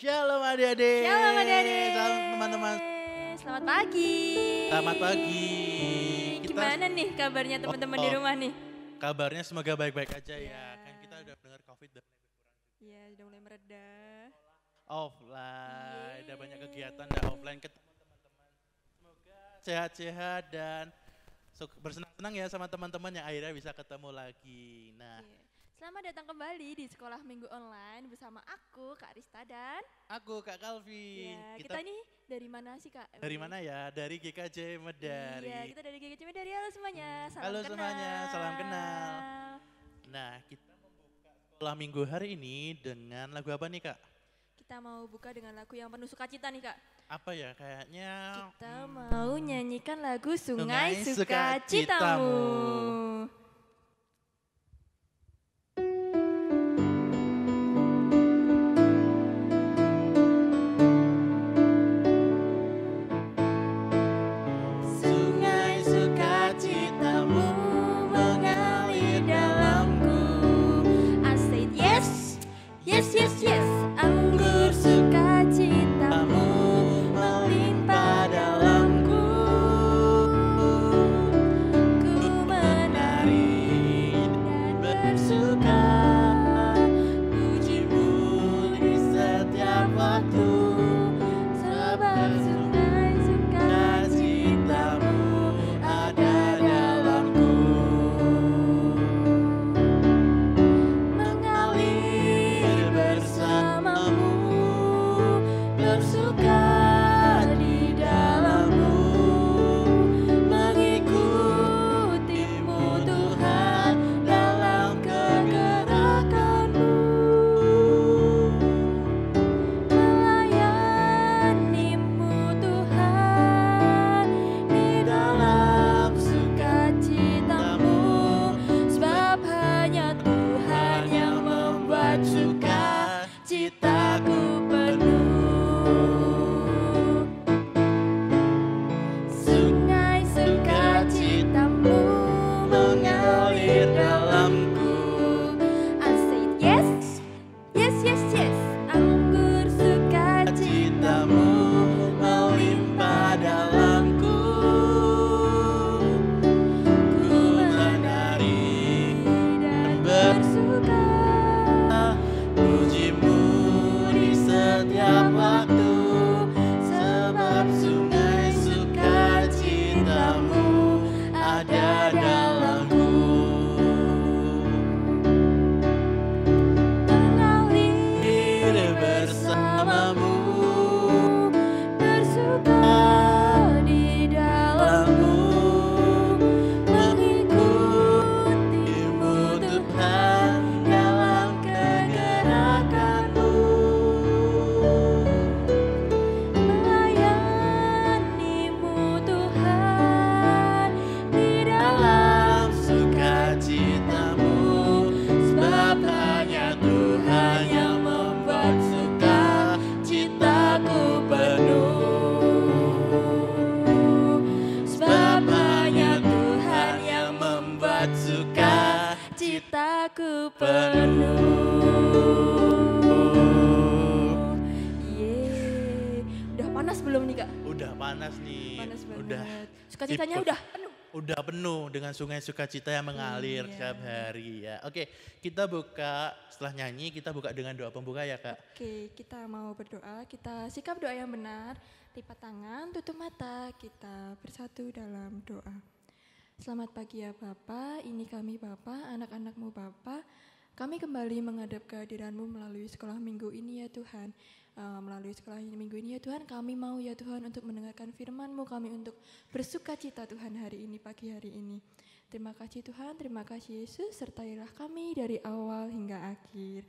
Shalom adik-adik. Shalom adik-adik. Salam teman-teman. Selamat pagi. Selamat pagi. Gimana nih kabarnya teman-teman di rumah nih? Kabarnya semoga baik-baik aja ya. Kan kita udah dengar COVID udah mulai berkurang. Iya, udah mulai mereda. Offline, udah banyak kegiatan dah offline ketemu teman-teman. Semoga sehat-sehat dan bersenang-senang ya sama teman-teman yang akhirnya bisa ketemu lagi. Nah, Iya. Selamat datang kembali di Sekolah Minggu Online bersama aku, Kak Rista dan aku Kak Calvin. ya, kita nih dari mana sih Kak? Dari mana ya? Dari GKJ Medari. Iya, kita dari GGC Medari. Halo semuanya, salam Halo kenal. semuanya, salam kenal. Nah, kita membuka sekolah minggu hari ini dengan lagu apa nih Kak? Kita mau buka dengan lagu yang penuh sukacita nih Kak. Apa ya, kayaknya Kita mau nyanyikan lagu Sungai Sungai Sukacitamu. Sukacitamu. Sungai Sukacitamu mengalir dalamku. I said yes, yes, yes, yes. Anggur sukacitamu melimpah dalamku. ku menari Dan dan bersuka. pujimu di setiap waktu. Sebab sungai Sukacitamu ada dalamku. mengalir bersamamu, bersuka di dalammu, mengikutimu Tuhan dalam kegerakanmu, melayanimu Tuhan di dalam sukacitamu, sebab hanya Tuhan yang membuat sukacitaku penuh. Sungai sukacitamu mengalir dalamku. I said yes, yes, yes, yes. Anggur sukacitamu melimpah dalamku. Ku menari dan bersuka. pujimu di setiap waktu. Sebab sungai sukacitamu ada dalamku. Mengalir bersamamu, bersuka di dalammu, mengikutimu Tuhan dalam kegerakanmu, melayanimu Tuhan di dalam Sukacitamu, sebab hanya Tuhan yang membuat sukacitaku penuh. Sebab hanya Tuhan yang membuat sukacitaku penuh. Yeay. Udah panas belum nih Kak? Udah panas nih. Panas banget. Udah. Sukacitanya Sip. udah penuh. Udah penuh dengan sungai sukacita yang mengalir Iya. setiap hari ya. Oke, kita buka setelah nyanyi kita buka dengan doa pembuka ya Kak. Oke, kita mau berdoa. Kita sikap doa yang benar. Lipat tangan, tutup mata. Kita bersatu dalam doa. Selamat pagi ya Bapak, ini kami Bapak, anak-anakmu Bapak. Kami kembali menghadap kehadiran-Mu melalui sekolah minggu ini ya Tuhan. Melalui sekolah minggu ini ya Tuhan, kami mau ya Tuhan untuk mendengarkan firman-Mu, kami untuk bersuka cita Tuhan hari ini, pagi hari ini. Terima kasih Tuhan, terima kasih Yesus, sertailah kami dari awal hingga akhir.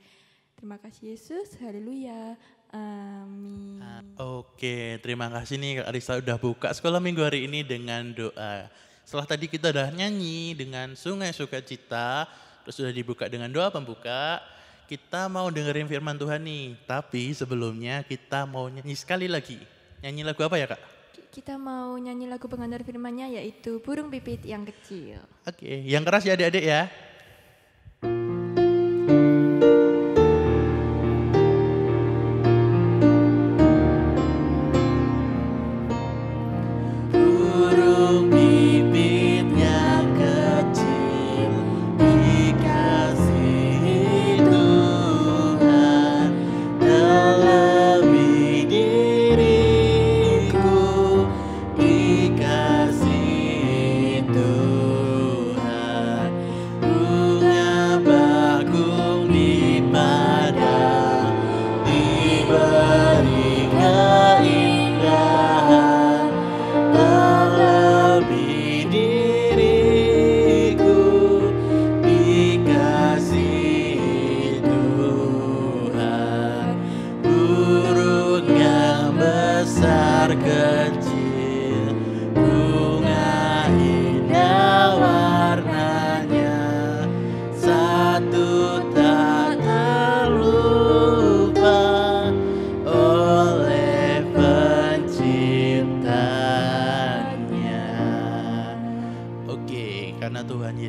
Terima kasih Yesus, haleluya, amin. Oke, terima kasih nih Kak Arista udah buka sekolah minggu hari ini dengan doa. Setelah tadi kita udah nyanyi dengan sungai sukacita, terus sudah dibuka dengan doa pembuka, kita mau dengerin firman Tuhan nih. Tapi sebelumnya kita mau nyanyi sekali lagi. Nyanyi lagu apa ya Kak? Kita mau nyanyi lagu pengantar firman-Nya yaitu Burung Pipit yang Kecil. Oke, yang keras ya adik-adik ya.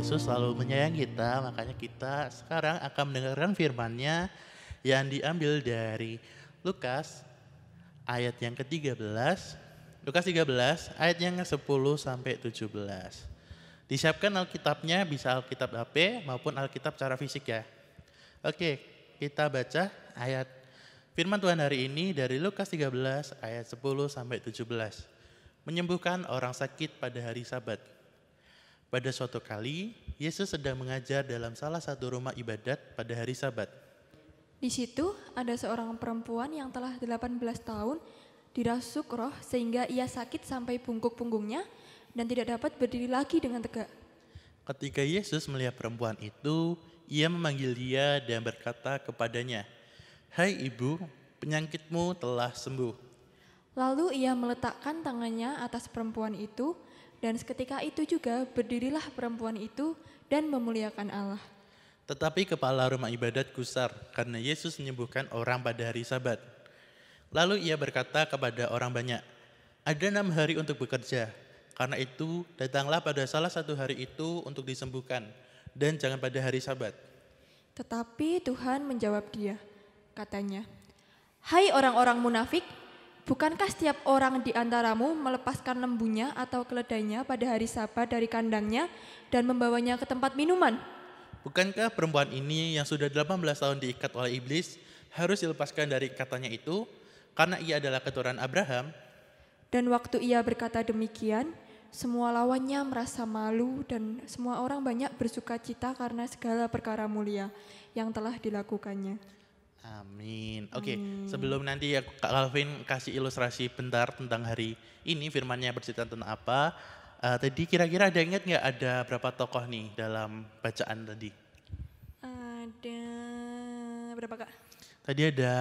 Yesus selalu menyayangi kita, makanya kita sekarang akan mendengarkan firman-Nya yang diambil dari Lukas ayat yang ke-13, Lukas 13 ayat yang ke-10 sampai 17. Disiapkan Alkitabnya, bisa Alkitab HP maupun Alkitab secara fisik ya. Oke, kita baca ayat firman Tuhan hari ini dari Lukas 13 ayat 10 sampai 17. Menyembuhkan orang sakit pada hari Sabat. Pada suatu kali, Yesus sedang mengajar dalam salah satu rumah ibadat pada hari Sabat. Di situ ada seorang perempuan yang telah 18 tahun dirasuk roh sehingga ia sakit sampai pungkuk punggungnya dan tidak dapat berdiri lagi dengan tegak. Ketika Yesus melihat perempuan itu, ia memanggil dia dan berkata kepadanya, "Hai ibu, penyakitmu telah sembuh." Lalu ia meletakkan tangannya atas perempuan itu dan seketika itu juga berdirilah perempuan itu dan memuliakan Allah. Tetapi kepala rumah ibadat gusar karena Yesus menyembuhkan orang pada hari Sabat. Lalu ia berkata kepada orang banyak, "Ada 6 hari untuk bekerja. Karena itu datanglah pada salah satu hari itu untuk disembuhkan dan jangan pada hari Sabat." Tetapi Tuhan menjawab dia, katanya, "Hai orang-orang munafik, bukankah setiap orang di antaramu melepaskan lembunya atau keledainya pada hari Sabat dari kandangnya dan membawanya ke tempat minuman? Bukankah perempuan ini yang sudah 18 tahun diikat oleh iblis harus dilepaskan dari ikatannya itu karena ia adalah keturunan Abraham?" Dan waktu ia berkata demikian, semua lawannya merasa malu dan semua orang banyak bersuka cita karena segala perkara mulia yang telah dilakukannya. Amin. Oke, sebelum nanti ya Kak Calvin kasih ilustrasi bentar tentang hari ini, firmannya bercerita tentang apa. Tadi kira-kira ada ingat nggak ada berapa tokoh nih dalam bacaan tadi? Ada berapa Kak? Tadi ada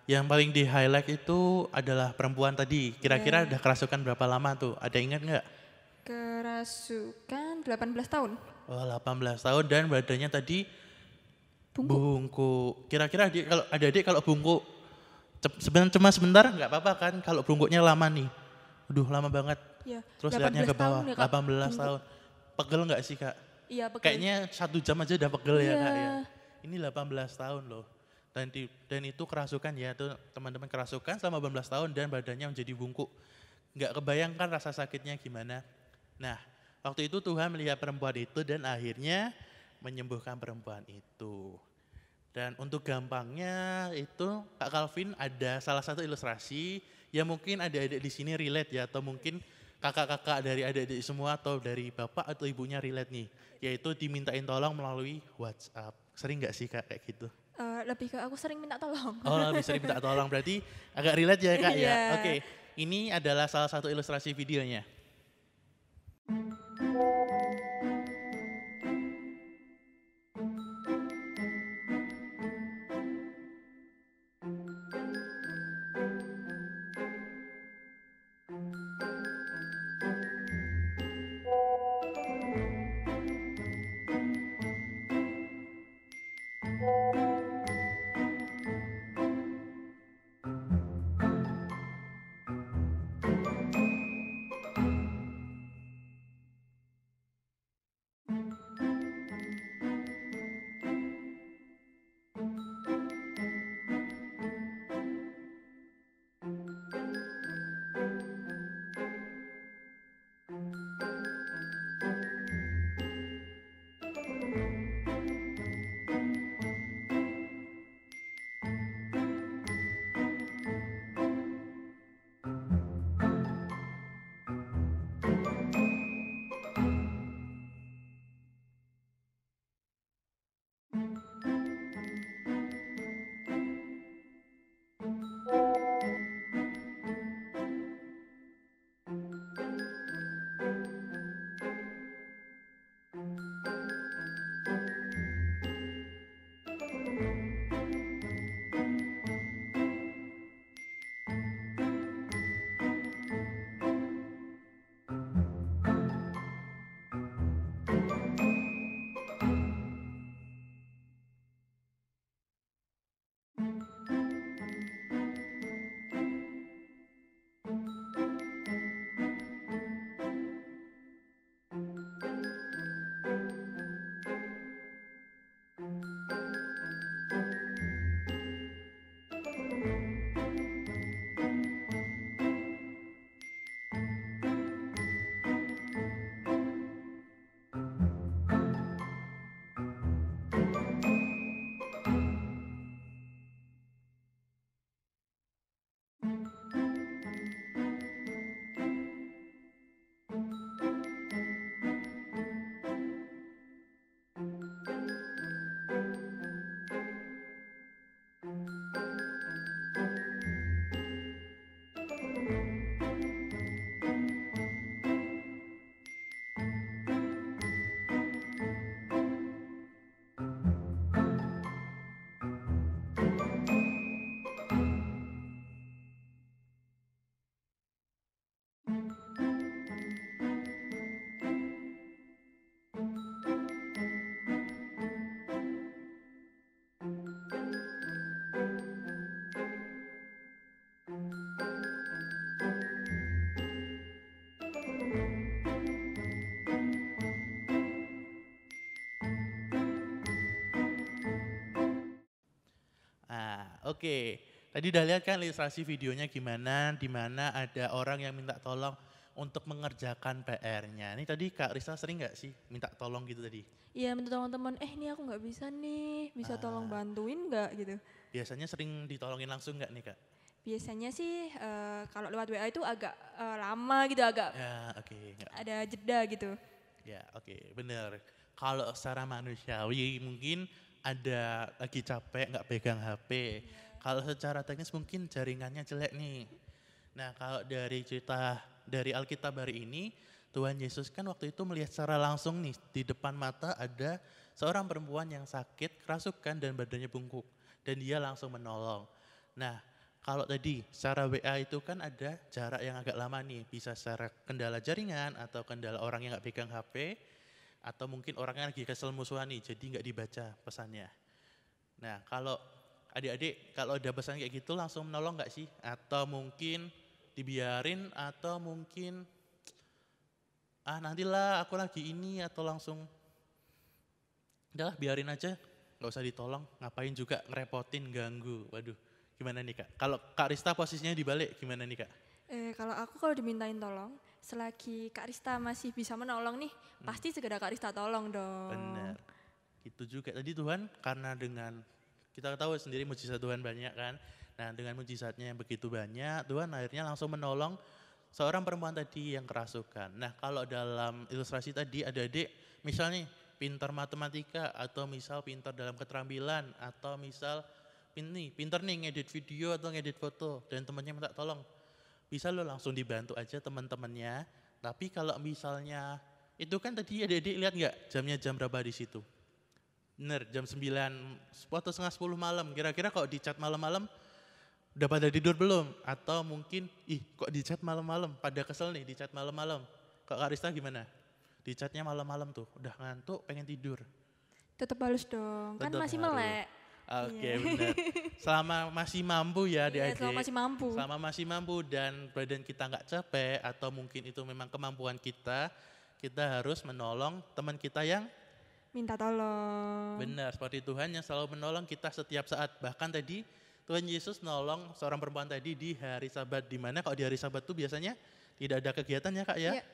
yang paling di highlight itu adalah perempuan tadi. Kira-kira udah kerasukan berapa lama tuh? Ada ingat nggak? Kerasukan 18 tahun. Oh, 18 tahun dan badannya tadi bungkuk. Kira-kira kalau adik-adik kalau bungkuk cuma sebentar nggak apa-apa kan? Kalau bungkuknya lama nih. Aduh, lama banget. Ya, Terus lihatnya ke bawah, tahun ya, Kak. 18 tahun. Pegel nggak sih Kak? Iya, pegel. Kayaknya 1 jam aja udah pegel ya Kak ya. Iya. Ini 18 tahun loh. Dan itu kerasukan ya, tuh teman-teman kerasukan selama 18 tahun dan badannya menjadi bungkuk. Nggak kebayangkan rasa sakitnya gimana. Nah, waktu itu Tuhan melihat perempuan itu dan akhirnya menyembuhkan perempuan itu. Dan untuk gampangnya itu Kak Calvin ada salah satu ilustrasi yang mungkin adik-adik di sini relate ya, atau mungkin kakak-kakak dari adik-adik semua atau dari bapak atau ibunya relate nih, yaitu dimintain tolong melalui WhatsApp. Sering nggak sih Kak kayak gitu? Lebih ke aku sering minta tolong. Oh, lebih sering minta tolong, berarti agak relate ya Kak ya. Iya. Oke, ini adalah salah satu ilustrasi videonya. Oke. Tadi udah lihat kan ilustrasi videonya gimana, di mana ada orang yang minta tolong untuk mengerjakan PR-nya. Ini tadi Kak Risa sering nggak sih minta tolong gitu tadi? Iya, minta tolong teman, ini aku nggak bisa nih, bisa tolong Ah, bantuin nggak gitu. biasanya sering ditolongin langsung nggak nih Kak? Biasanya sih kalau lewat WA itu agak lama gitu, agak Ya, oke. Nggak. ada jeda gitu. Ya, oke, bener. Kalau secara manusiawi mungkin ada lagi capek nggak pegang HP. Kalau secara teknis mungkin jaringannya jelek nih. Nah, kalau dari cerita dari Alkitab hari ini, Tuhan Yesus kan waktu itu melihat secara langsung nih di depan mata ada seorang perempuan yang sakit, kerasukan dan badannya bungkuk dan dia langsung menolong. Nah, kalau tadi secara WA itu kan ada jarak yang agak lama nih, bisa secara kendala jaringan atau kendala orang yang nggak pegang HP atau mungkin orangnya lagi kesel musuhan nih, jadi nggak dibaca pesannya. Nah, kalau adik-adik kalau ada pesan kayak gitu langsung menolong nggak sih? Atau mungkin dibiarin atau mungkin nantilah aku lagi ini atau langsung udahlah biarin aja nggak usah ditolong ngapain juga ngerepotin ganggu. Waduh, gimana nih Kak? Kalau Kak Rista posisinya dibalik gimana nih Kak? Kalau aku dimintain tolong, selagi Kak Rista masih bisa menolong nih, pasti segera Kak Rista tolong dong. Bener, gitu juga tadi Tuhan karena dengan kita tahu sendiri mujizat Tuhan banyak kan. Nah dengan mujizatnya yang begitu banyak Tuhan akhirnya langsung menolong seorang perempuan tadi yang kerasukan. Nah kalau dalam ilustrasi tadi adik-adik misalnya pintar matematika atau misal pintar dalam keterampilan atau misal pintar nih ngedit video atau ngedit foto dan temannya minta tolong. Bisa lo langsung dibantu aja teman-temannya. Tapi kalau misalnya itu kan tadi adik-adik lihat nggak jamnya jam berapa di situ? Bener jam 9 atau setengah 10 malam. Kira-kira kalau di chat malam-malam udah pada tidur belum? Atau mungkin kok di chat malam-malam? Pada kesel nih di chat malam-malam. Kak Karista gimana? Di chatnya malam-malam tuh udah ngantuk pengen tidur. Tetap halus dong, kan Tetap masih harus. melek. Oke Iya. benar. Selama masih mampu ya Iya, adik-adik. selama masih mampu. Selama masih mampu dan badan kita nggak capek atau mungkin itu memang kemampuan kita harus menolong teman kita yang Minta tolong. benar. Seperti Tuhan yang selalu menolong kita setiap saat. Bahkan tadi Tuhan Yesus nolong seorang perempuan tadi di hari Sabat. Dimana kalau di hari Sabat tuh biasanya tidak ada kegiatan ya Kak ya? Iya.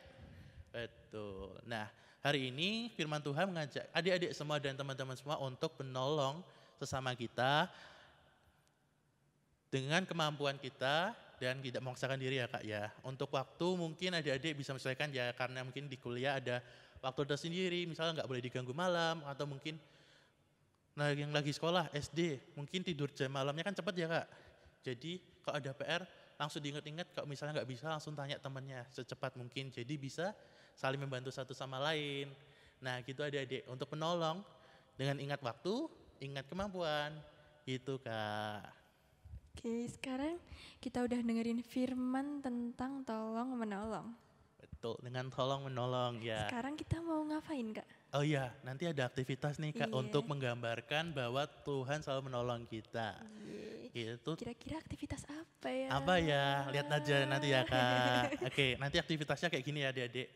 Betul. Nah hari ini firman Tuhan mengajak adik-adik semua dan teman-teman semua untuk menolong sesama kita dengan kemampuan kita dan tidak memaksakan diri ya Kak ya. Untuk waktu mungkin adik-adik bisa menyesuaikan ya karena mungkin di kuliah ada waktu tersendiri, misalnya nggak boleh diganggu malam atau mungkin yang lagi sekolah SD mungkin tidur jam malamnya kan cepat ya Kak. Jadi kalau ada PR langsung diingat-ingat, kalau misalnya nggak bisa langsung tanya temannya secepat mungkin. Jadi bisa saling membantu satu sama lain. Nah gitu adik-adik untuk menolong dengan ingat waktu, ingat kemampuan gitu Kak. Oke, sekarang kita udah dengerin firman tentang tolong menolong. Betul, dengan tolong menolong ya. Sekarang kita mau ngapain, Kak? Oh iya, nanti ada aktivitas nih Kak Iya. untuk menggambarkan bahwa Tuhan selalu menolong kita. Iya. Itu Kira-kira aktivitas apa ya? apa ya? Lihat aja nanti ya Kak. Oke, nanti aktivitasnya kayak gini ya adik-adik.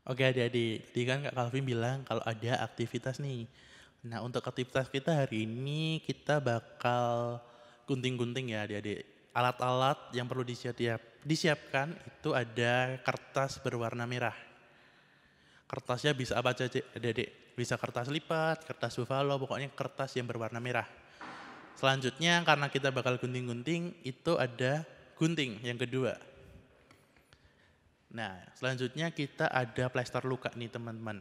Oke adik-adik, tadi kan Kak Calvin bilang kalau ada aktivitas nih. Nah untuk aktivitas kita hari ini kita bakal gunting-gunting ya adik-adik. Alat-alat yang perlu disiapkan itu ada kertas berwarna merah. Kertasnya bisa apa aja adik-adik? Bisa kertas lipat, kertas buffalo, pokoknya kertas yang berwarna merah. Selanjutnya karena kita bakal gunting-gunting itu ada gunting yang kedua. Nah selanjutnya kita ada plester luka nih teman-teman.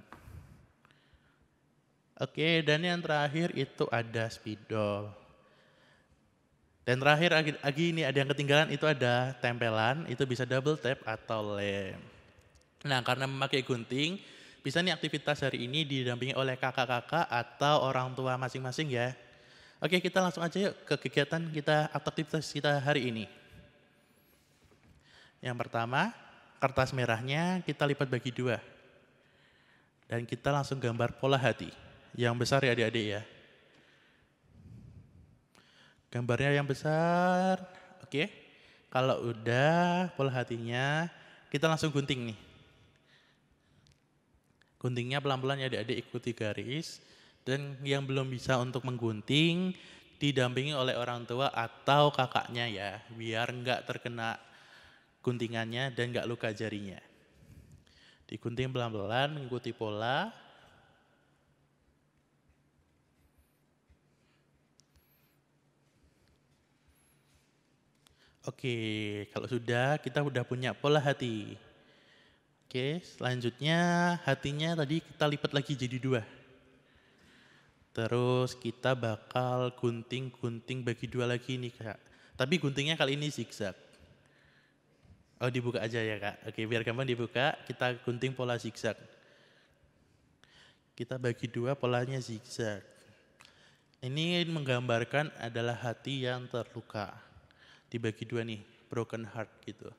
Oke dan yang terakhir itu ada spidol. Dan terakhir lagi ini ada yang ketinggalan itu ada tempelan, itu bisa double tap atau lem. Nah karena memakai gunting, bisa nih aktivitas hari ini didampingi oleh kakak-kakak atau orang tua masing-masing ya. Oke kita langsung aja yuk ke kegiatan kita, aktivitas kita hari ini. Yang pertama, kertas merahnya kita lipat bagi dua. Dan kita langsung gambar pola hati. Yang besar ya adik-adik ya. Gambarnya yang besar, oke. Kalau udah pola hatinya, kita langsung gunting nih. Guntingnya pelan-pelan ya adik-adik ikuti garis. Dan yang belum bisa untuk menggunting, didampingi oleh orang tua atau kakaknya ya, biar nggak terkena guntingannya dan nggak luka jarinya. Digunting pelan-pelan mengikuti pola. Oke, kalau sudah kita udah punya pola hati. Oke, selanjutnya hatinya tadi kita lipat lagi jadi 2. Terus kita bakal gunting-gunting bagi 2 lagi nih Kak. Tapi guntingnya kali ini zigzag. Oh dibuka aja ya Kak. Oke biar gampang dibuka, kita gunting pola zigzag. Kita bagi 2 polanya zigzag. Ini menggambarkan adalah hati yang terluka. Dibagi 2 nih, broken heart gitu.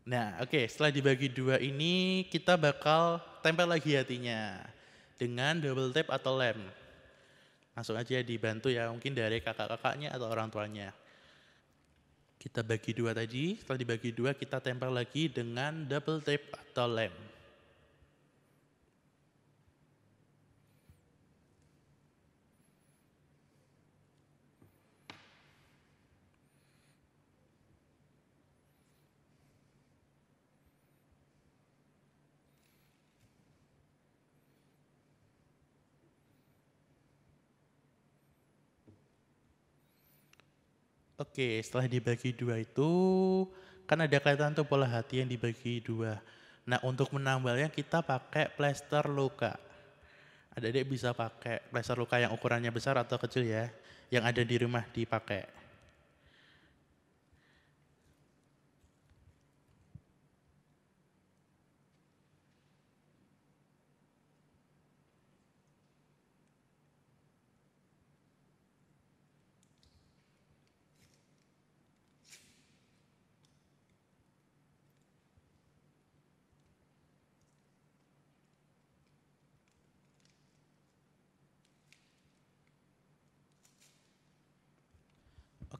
Nah oke, setelah dibagi 2 ini kita bakal tempel lagi hatinya dengan double tape atau lem. Langsung aja dibantu ya, mungkin dari kakak-kakaknya atau orang tuanya. Kita bagi 2 tadi, setelah dibagi 2 kita tempel lagi dengan double tape atau lem. Oke, setelah dibagi 2 itu, kan ada kelihatan tuh pola hati yang dibagi 2. Nah, untuk menambalnya kita pakai plester luka. Adik-adik bisa pakai plester luka yang ukurannya besar atau kecil ya, yang ada di rumah dipakai.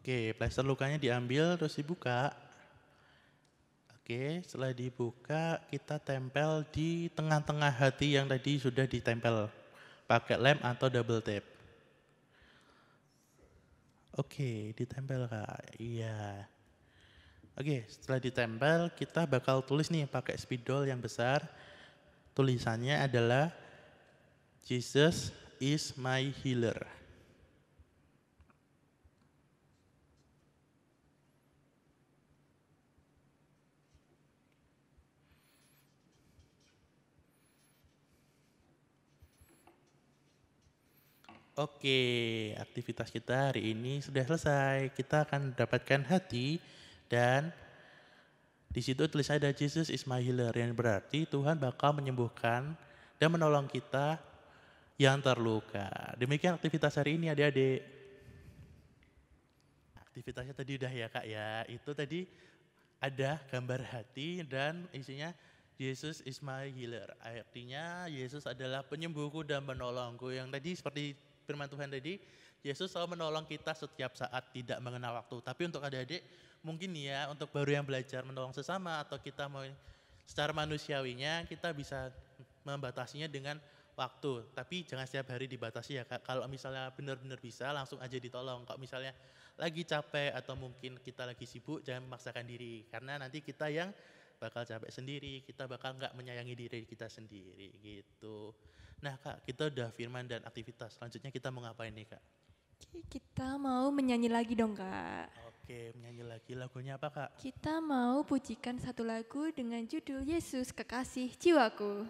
Oke, plester lukanya diambil terus dibuka. Oke, setelah dibuka kita tempel di tengah-tengah hati yang tadi sudah ditempel pakai lem atau double tape. Oke, ditempel Kak. Iya. Oke, setelah ditempel kita bakal tulis nih pakai spidol yang besar. Tulisannya adalah Jesus is my healer. Oke, aktivitas kita hari ini sudah selesai. Kita akan mendapatkan hati dan di situ tulisannya ada Jesus is my healer, yang berarti Tuhan bakal menyembuhkan dan menolong kita yang terluka. Demikian aktivitas hari ini adik-adik. Aktivitasnya tadi udah ya Kak ya. Itu tadi ada gambar hati dan isinya Jesus is my healer. Artinya Yesus adalah penyembuhku dan penolongku. Yang tadi seperti firman Tuhan tadi, Yesus selalu menolong kita setiap saat, tidak mengenal waktu. Tapi untuk adik-adik, mungkin ya untuk baru yang belajar menolong sesama atau kita mau secara manusiawinya, kita bisa membatasinya dengan waktu. Tapi jangan setiap hari dibatasi ya Kak. Kalau misalnya benar-benar bisa, langsung aja ditolong. Kalau misalnya lagi capek atau mungkin kita lagi sibuk, jangan memaksakan diri. Karena nanti kita yang bakal capek sendiri, kita bakal nggak menyayangi diri kita sendiri gitu. Nah Kak, kita udah firman dan aktivitas. Selanjutnya kita mau ngapain nih Kak? Kita mau menyanyi lagi dong Kak. Oke, menyanyi lagi. Lagunya apa Kak? Kita mau pujikan satu lagu dengan judul Yesus Kekasih Jiwaku.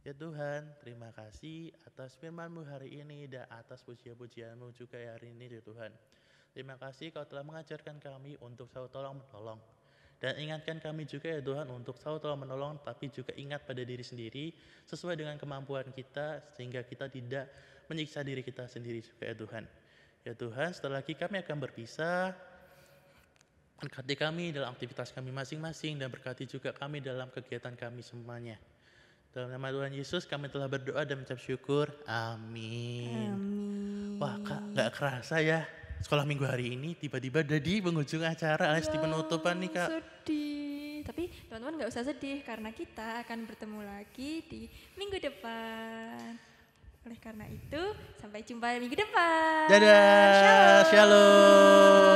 Ya Tuhan, terima kasih atas firman-Mu hari ini dan atas pujian-pujian-Mu juga hari ini ya Tuhan. Terima kasih Kau telah mengajarkan kami untuk selalu tolong menolong. Dan ingatkan kami juga ya Tuhan untuk selalu tolong menolong, tapi juga ingat pada diri sendiri sesuai dengan kemampuan kita sehingga kita tidak menyiksa diri kita sendiri juga ya Tuhan. Ya Tuhan, setelah lagi kami akan berpisah. Berkati kami dalam aktivitas kami masing-masing dan berkati juga kami dalam kegiatan kami semuanya. Dalam nama Tuhan Yesus kami telah berdoa dan mengucap syukur. Amin. Amin. Wah Kak, gak kerasa ya. Sekolah minggu hari ini tiba-tiba udah di penghujung acara alias di penutupan nih Kak. Sedih. Tapi teman-teman gak usah sedih karena kita akan bertemu lagi di minggu depan. Oleh karena itu, sampai jumpa minggu depan. Dadah, Shalom.